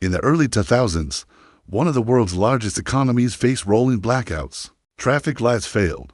In the early 2000s, one of the world's largest economies faced rolling blackouts. Traffic lights failed.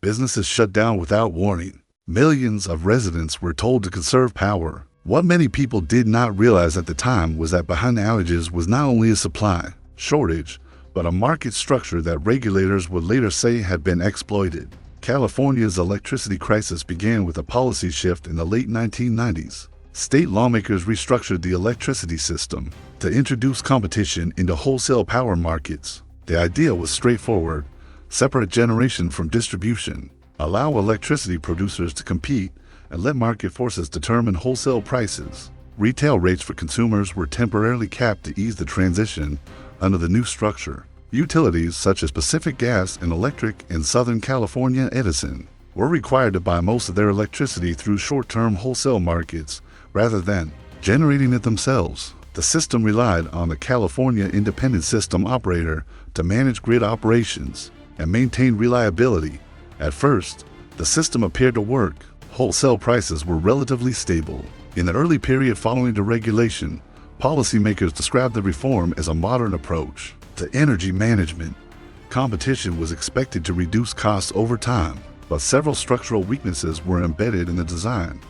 Businesses shut down without warning. Millions of residents were told to conserve power. What many people did not realize at the time was that behind the outages was not only a supply shortage, but a market structure that regulators would later say had been exploited. California's electricity crisis began with a policy shift in the late 1990s. State lawmakers restructured the electricity system to introduce competition into wholesale power markets. The idea was straightforward: separate generation from distribution, allow electricity producers to compete, and let market forces determine wholesale prices. Retail rates for consumers were temporarily capped to ease the transition under the new structure. Utilities such as Pacific Gas and Electric and Southern California Edison were required to buy most of their electricity through short-term wholesale markets rather than generating it themselves. The system relied on the California Independent System Operator to manage grid operations and maintain reliability. At first, the system appeared to work. Wholesale prices were relatively stable. In the early period following deregulation, policymakers described the reform as a modern approach to energy management. Competition was expected to reduce costs over time, but several structural weaknesses were embedded in the design.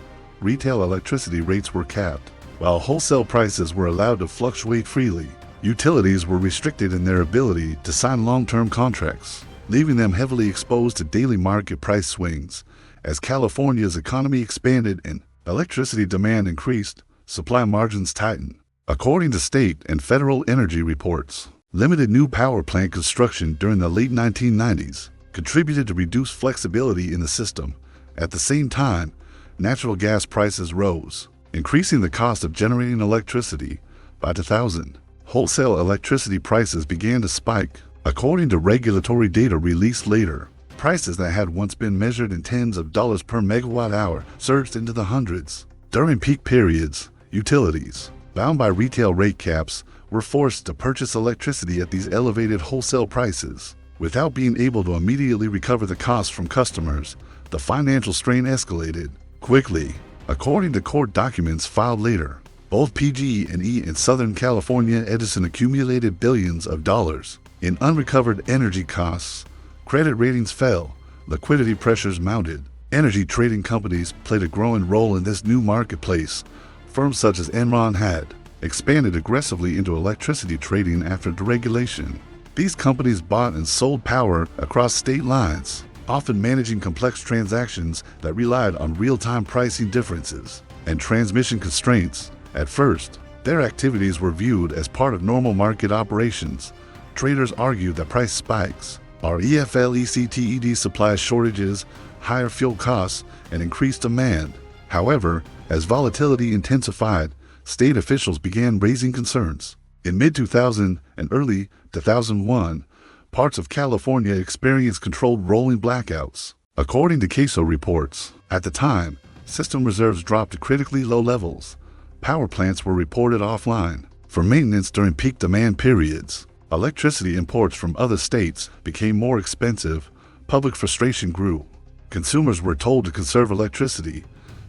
Retail electricity rates were capped, while wholesale prices were allowed to fluctuate freely. Utilities were restricted in their ability to sign long-term contracts, leaving them heavily exposed to daily market price swings. As California's economy expanded and electricity demand increased, supply margins tightened. According to state and federal energy reports, limited new power plant construction during the late 1990s contributed to reduced flexibility in the system. At the same time, natural gas prices rose, increasing the cost of generating electricity. By 2000, wholesale electricity prices began to spike. According to regulatory data released later, prices that had once been measured in tens of dollars per megawatt hour surged into the hundreds. During peak periods, utilities, bound by retail rate caps, were forced to purchase electricity at these elevated wholesale prices. Without being able to immediately recover the costs from customers, the financial strain escalated quickly. According to court documents filed later, both PG&E and Southern California Edison accumulated billions of dollars in unrecovered energy costs. Credit ratings fell, liquidity pressures mounted. Energy trading companies played a growing role in this new marketplace. Firms such as Enron had expanded aggressively into electricity trading after deregulation. These companies bought and sold power across state lines, often managing complex transactions that relied on real-time pricing differences and transmission constraints. At first, their activities were viewed as part of normal market operations. Traders argued that price spikes are inflated supply shortages, higher fuel costs, and increased demand. However, as volatility intensified, state officials began raising concerns. In mid-2000 and early 2001, parts of California experienced controlled rolling blackouts. According to CAISO reports, at the time, system reserves dropped to critically low levels. Power plants were reported offline for maintenance during peak demand periods. Electricity imports from other states became more expensive. Public frustration grew. Consumers were told to conserve electricity.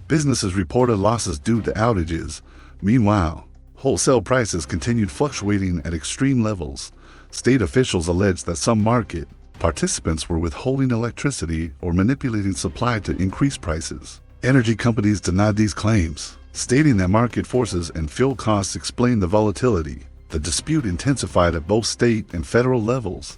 Businesses reported losses due to outages. Meanwhile, wholesale prices continued fluctuating at extreme levels. State officials alleged that some market participants were withholding electricity or manipulating supply to increase prices. Energy companies denied these claims, stating that market forces and fuel costs explained the volatility. The dispute intensified at both state and federal levels.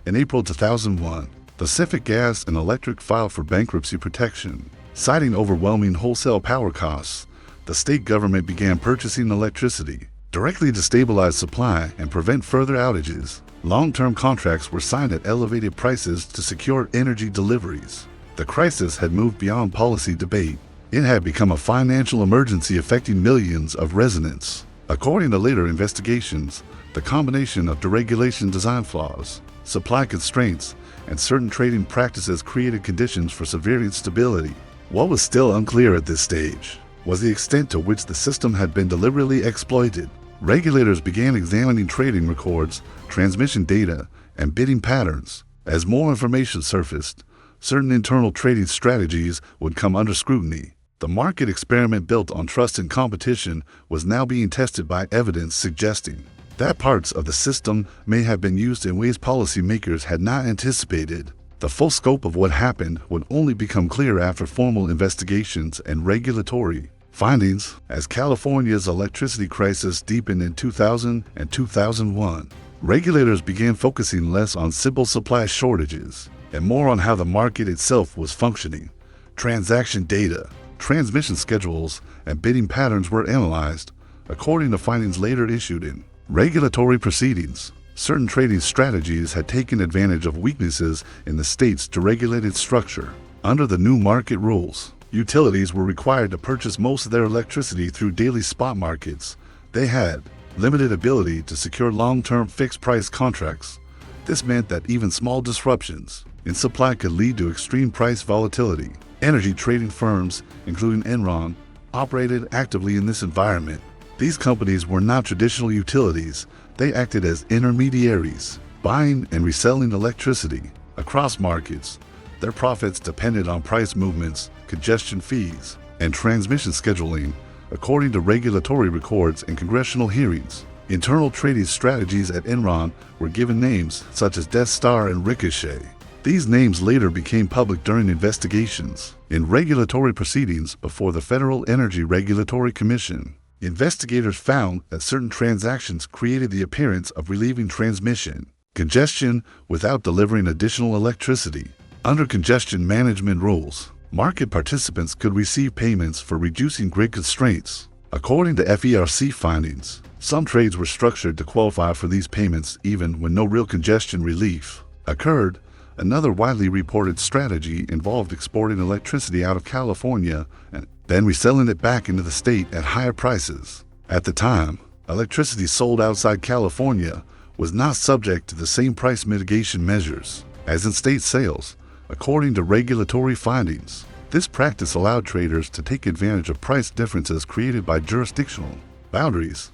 In April 2001, Pacific Gas and Electric filed for bankruptcy protection, citing overwhelming wholesale power costs. The state government began purchasing electricity directly to stabilize supply and prevent further outages. Long-term contracts were signed at elevated prices to secure energy deliveries. The crisis had moved beyond policy debate. It had become a financial emergency affecting millions of residents. According to later investigations, the combination of deregulation design flaws, supply constraints, and certain trading practices created conditions for severe instability. What was still unclear at this stage was the extent to which the system had been deliberately exploited. Regulators began examining trading records, transmission data, and bidding patterns. As more information surfaced, certain internal trading strategies would come under scrutiny. The market experiment built on trust and competition was now being tested by evidence suggesting that parts of the system may have been used in ways policymakers had not anticipated. The full scope of what happened would only become clear after formal investigations and regulatory findings, as California's electricity crisis deepened in 2000 and 2001. Regulators began focusing less on simple supply shortages and more on how the market itself was functioning. Transaction data, transmission schedules, and bidding patterns were analyzed, according to findings later issued in regulatory proceedings. Certain trading strategies had taken advantage of weaknesses in the state's deregulated structure. Under the new market rules, utilities were required to purchase most of their electricity through daily spot markets. They had limited ability to secure long-term fixed-price contracts. This meant that even small disruptions in supply could lead to extreme price volatility. Energy trading firms, including Enron, operated actively in this environment. These companies were not traditional utilities. They acted as intermediaries, buying and reselling electricity across markets. Their profits depended on price movements, congestion fees, and transmission scheduling, according to regulatory records and congressional hearings. Internal trading strategies at Enron were given names such as Death Star and Ricochet. These names later became public during investigations in regulatory proceedings before the Federal Energy Regulatory Commission. Investigators found that certain transactions created the appearance of relieving transmission congestion without delivering additional electricity. Under congestion management rules, market participants could receive payments for reducing grid constraints. According to FERC findings, some trades were structured to qualify for these payments even when no real congestion relief occurred. Another widely reported strategy involved exporting electricity out of California and then reselling it back into the state at higher prices. At the time, electricity sold outside California was not subject to the same price mitigation measures as in state sales, according to regulatory findings. This practice allowed traders to take advantage of price differences created by jurisdictional boundaries.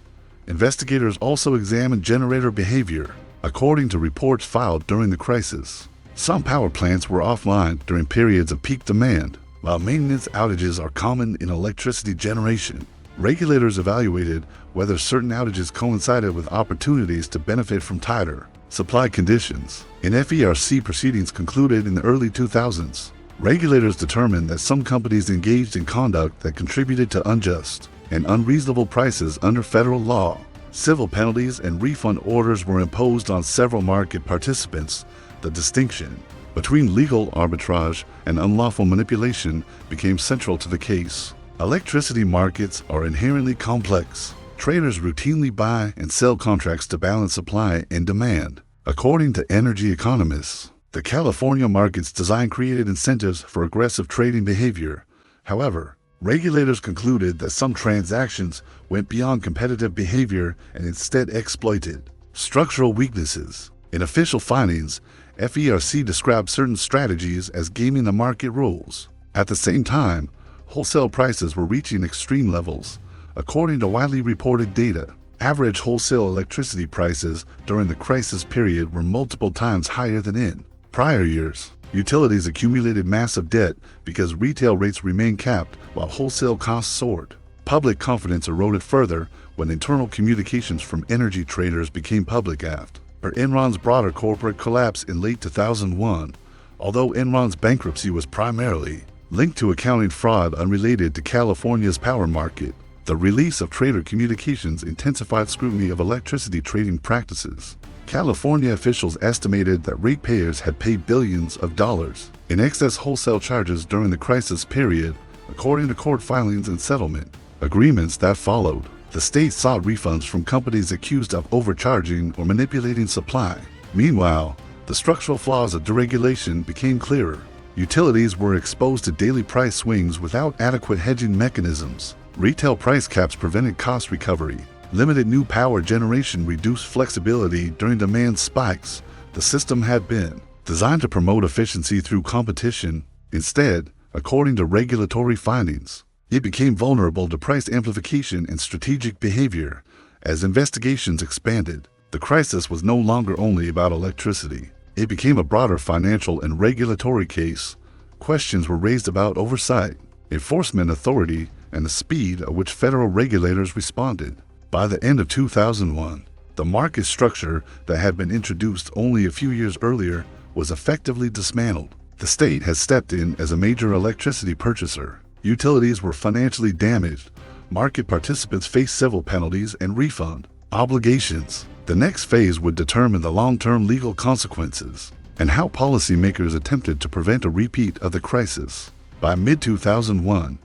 Investigators also examined generator behavior, according to reports filed during the crisis. Some power plants were offline during periods of peak demand. While maintenance outages are common in electricity generation, regulators evaluated whether certain outages coincided with opportunities to benefit from tighter supply conditions. In FERC proceedings concluded in the early 2000s, regulators determined that some companies engaged in conduct that contributed to unjust and unreasonable prices under federal law. Civil penalties and refund orders were imposed on several market participants. The distinction between legal arbitrage and unlawful manipulation became central to the case. Electricity markets are inherently complex. Traders routinely buy and sell contracts to balance supply and demand. According to energy economists, the California market's design created incentives for aggressive trading behavior. However, regulators concluded that some transactions went beyond competitive behavior and instead exploited structural weaknesses. In official findings, FERC described certain strategies as gaming the market rules. At the same time, wholesale prices were reaching extreme levels. According to widely reported data, average wholesale electricity prices during the crisis period were multiple times higher than in prior years. Utilities accumulated massive debt because retail rates remained capped while wholesale costs soared. Public confidence eroded further when internal communications from energy traders became public after Enron's broader corporate collapse in late 2001. Although Enron's bankruptcy was primarily linked to accounting fraud unrelated to California's power market, the release of trader communications intensified scrutiny of electricity trading practices. California officials estimated that ratepayers had paid billions of dollars in excess wholesale charges during the crisis period, according to court filings and settlement agreements that followed. The state sought refunds from companies accused of overcharging or manipulating supply. Meanwhile, the structural flaws of deregulation became clearer. Utilities were exposed to daily price swings without adequate hedging mechanisms. Retail price caps prevented cost recovery. Limited new power generation reduced flexibility during demand spikes. The system had been designed to promote efficiency through competition. Instead, according to regulatory findings, it became vulnerable to price amplification and strategic behavior. As investigations expanded, the crisis was no longer only about electricity. It became a broader financial and regulatory case. Questions were raised about oversight, enforcement authority, and the speed at which federal regulators responded. By the end of 2001, The market structure that had been introduced only a few years earlier was effectively dismantled. The state has stepped in as a major electricity purchaser. Utilities were financially damaged. Market participants faced civil penalties and refund obligations. The next phase would determine the long-term legal consequences and how policymakers attempted to prevent a repeat of the crisis. By mid-2001,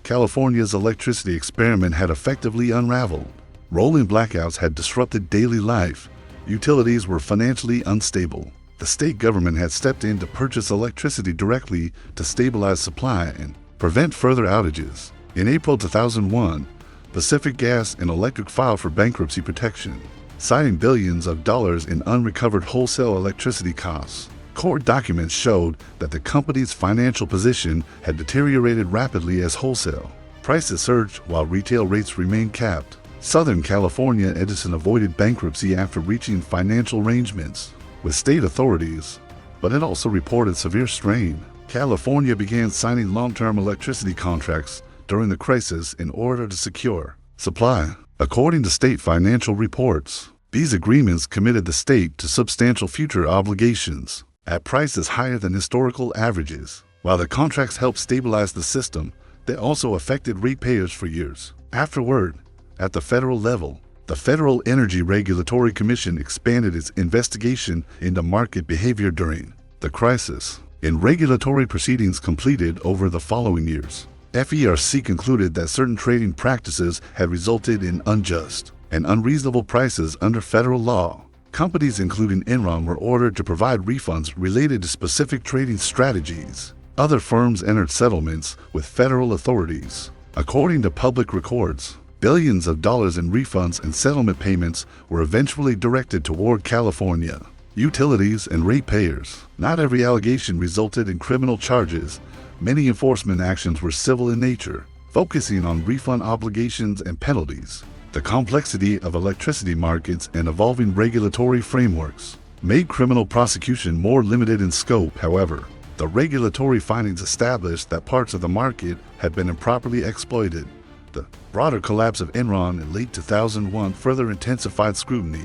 California's electricity experiment had effectively unraveled. Rolling blackouts had disrupted daily life. Utilities were financially unstable. The state government had stepped in to purchase electricity directly to stabilize supply and prevent further outages. In April 2001, Pacific Gas and Electric filed for bankruptcy protection, citing billions of dollars in unrecovered wholesale electricity costs. Court documents showed that the company's financial position had deteriorated rapidly as wholesale prices surged while retail rates remained capped. Southern California Edison avoided bankruptcy after reaching financial arrangements with state authorities, but it also reported severe strain. California began signing long-term electricity contracts during the crisis in order to secure supply. According to state financial reports, these agreements committed the state to substantial future obligations at prices higher than historical averages. While the contracts helped stabilize the system, they also affected ratepayers for years afterward. At the federal level, the Federal Energy Regulatory Commission expanded its investigation into market behavior during the crisis. In regulatory proceedings completed over the following years, FERC concluded that certain trading practices had resulted in unjust and unreasonable prices under federal law. Companies including Enron were ordered to provide refunds related to specific trading strategies. Other firms entered settlements with federal authorities. According to public records, billions of dollars in refunds and settlement payments were eventually directed toward California utilities and ratepayers. Not every allegation resulted in criminal charges. Many enforcement actions were civil in nature, focusing on refund obligations and penalties. The complexity of electricity markets and evolving regulatory frameworks made criminal prosecution more limited in scope. However, the regulatory findings established that parts of the market had been improperly exploited. The broader collapse of Enron in late 2001 further intensified scrutiny,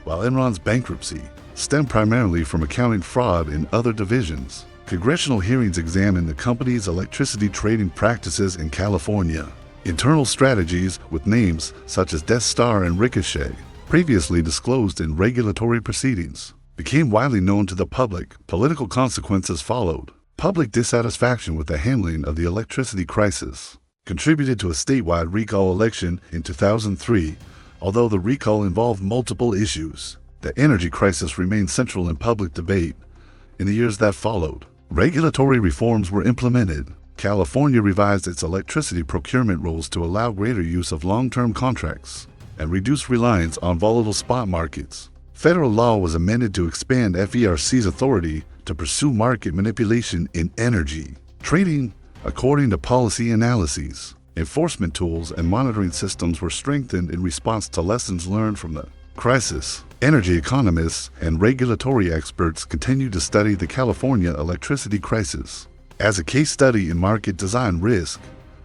while Enron's bankruptcy stemmed primarily from accounting fraud in other divisions. Congressional hearings examined the company's electricity trading practices in California. Internal strategies with names such as Death Star and Ricochet, previously disclosed in regulatory proceedings, became widely known to the public. Political consequences followed. Public dissatisfaction with the handling of the electricity crisis contributed to a statewide recall election in 2003. Although the recall involved multiple issues, the energy crisis remained central in public debate. In the years that followed, regulatory reforms were implemented. California revised its electricity procurement rules to allow greater use of long-term contracts and reduce reliance on volatile spot markets. Federal law was amended to expand FERC's authority to pursue market manipulation in energy trading. According to policy analyses, enforcement tools and monitoring systems were strengthened in response to lessons learned from the crisis. Energy economists and regulatory experts continue to study the California electricity crisis as a case study in market design risk.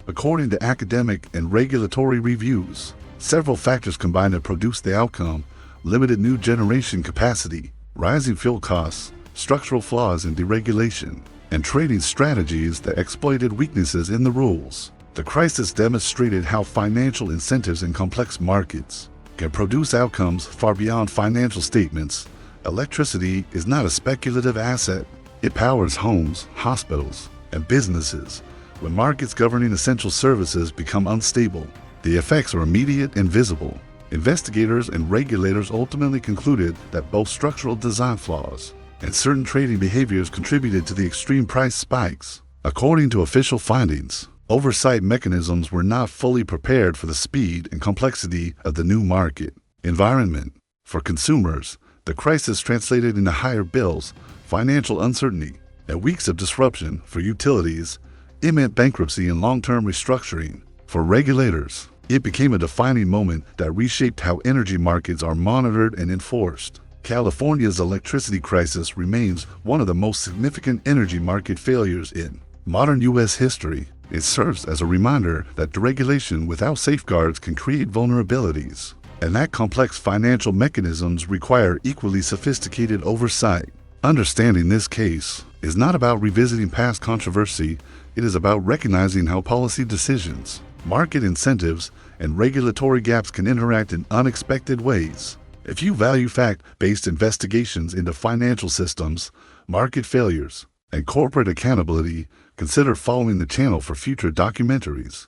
According to academic and regulatory reviews, several factors combined to produce the outcome: limited new generation capacity, rising fuel costs, structural flaws in deregulation, and trading strategies that exploited weaknesses in the rules. The crisis demonstrated how financial incentives in complex markets can produce outcomes far beyond financial statements. Electricity is not a speculative asset. It powers homes, hospitals, and businesses. When markets governing essential services become unstable, the effects are immediate and visible. Investigators and regulators ultimately concluded that both structural design flaws and certain trading behaviors contributed to the extreme price spikes. According to official findings, oversight mechanisms were not fully prepared for the speed and complexity of the new market environment. For consumers, the crisis translated into higher bills, financial uncertainty, and weeks of disruption. For utilities, it meant bankruptcy and long-term restructuring. For regulators, it became a defining moment that reshaped how energy markets are monitored and enforced. California's electricity crisis remains one of the most significant energy market failures in modern U.S. history. It serves as a reminder that deregulation without safeguards can create vulnerabilities and that complex financial mechanisms require equally sophisticated oversight. Understanding this case is not about revisiting past controversy, it is about recognizing how policy decisions, market incentives, and regulatory gaps can interact in unexpected ways. If you value fact-based investigations into financial systems, market failures, and corporate accountability, consider following the channel for future documentaries.